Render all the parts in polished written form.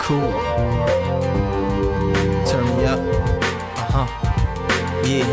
Cool. Turn me up. Yeah.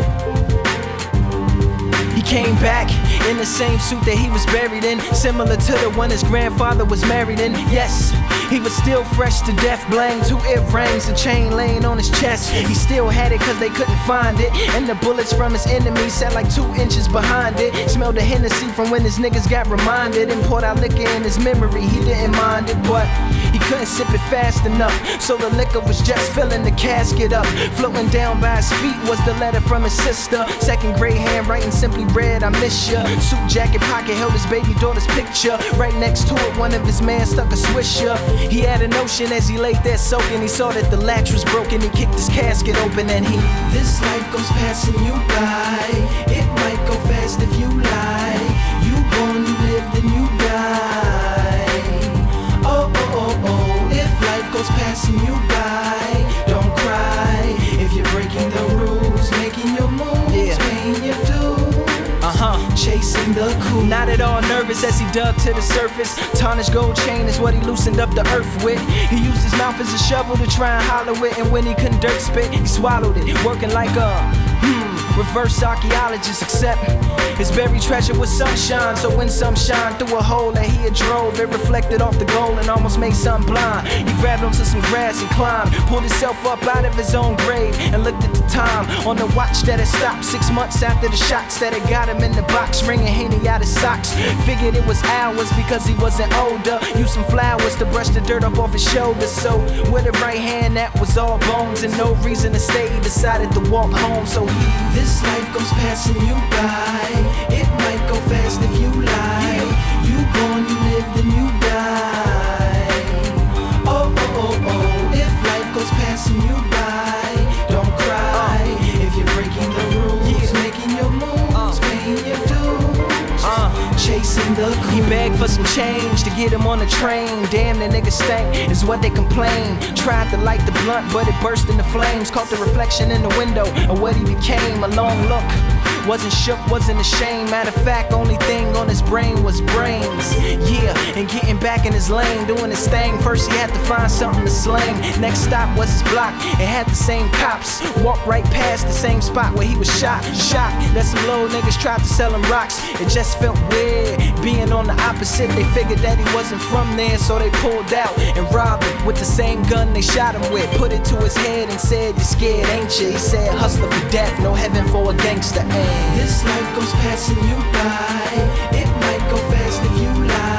He came back in the same suit that he was buried in, similar to the one his grandfather was married in. Yes, he was still fresh to death, blang 2 earrings, a chain laying on his chest. He still had it cause they couldn't find it, and the bullets from his enemies sat like 2 inches behind it. Smelled the Hennessy from when his niggas got reminded, and poured out liquor in his memory. He didn't mind it, but he couldn't sip it fast enough, so the liquor was just filling the casket up. Floating down by his feet was the letter from his sister. Second grade handwriting, simply read, I miss ya. Suit jacket pocket held his baby daughter's picture. Right next to it, one of his men stuck a swisher. He had a notion as he laid there soaking. He saw that the latch was broken. He kicked his casket open and he, this life goes passing you by. It might go fast if you lie. You born, you live, then you die. Oh, oh, oh, oh. If life goes passing you by, don't cry. If you're breaking the rules, making your moves, paying your dues, chasing the cool. Not at all nervous as he dug to the surface. Tarnished gold chain is what he loosened up the earth with. He used his mouth as a shovel to try and hollow it, and when he couldn't dirt spit, he swallowed it, working like a reverse archaeologist, except his buried treasure was sunshine. So when some shine through a hole that he had drove, it reflected off the gold and almost made some blind. He grabbed onto some grass and climbed, pulled himself up out of his own grave, and looked at the time on the watch that had stopped 6 months after the shots that had got him in the box, wringing Henny out his socks. Figured it was hours because he wasn't older. Used some flowers to brush the dirt up off his shoulders. So with a right hand that was all bones and no reason to stay, he decided to walk home. So he, this life goes passing you by. It might go fast if you lie. You born, you live, then you die. Oh, oh, oh, oh. If life goes passing you by, don't cry. If you're breaking the rules, making your moves, paying your dues, chasing the cool. He begged for some change to get him on the train. Damn, the nigga stank, is what they complain. Tried to light the blunt, but it burst into flames. Caught the reflection in the window of what he became. A long look, wasn't shook, wasn't ashamed. Matter of fact, only thing on his brain was brains. Yeah, and getting back in his lane, doing his thing. First he had to find something to sling. Next stop was his block, it had the same cops. Walked right past the same spot where he was shot. Shocked that some little niggas tried to sell him rocks. It just felt weird, being on the opposite. They figured that he wasn't from there, so they pulled out and robbed him with the same gun they shot him with. Put it to his head and said, you're scared, ain't you? He said, hustler for death, no heaven for a gangster. This life goes passing you by. It might go fast if you lie.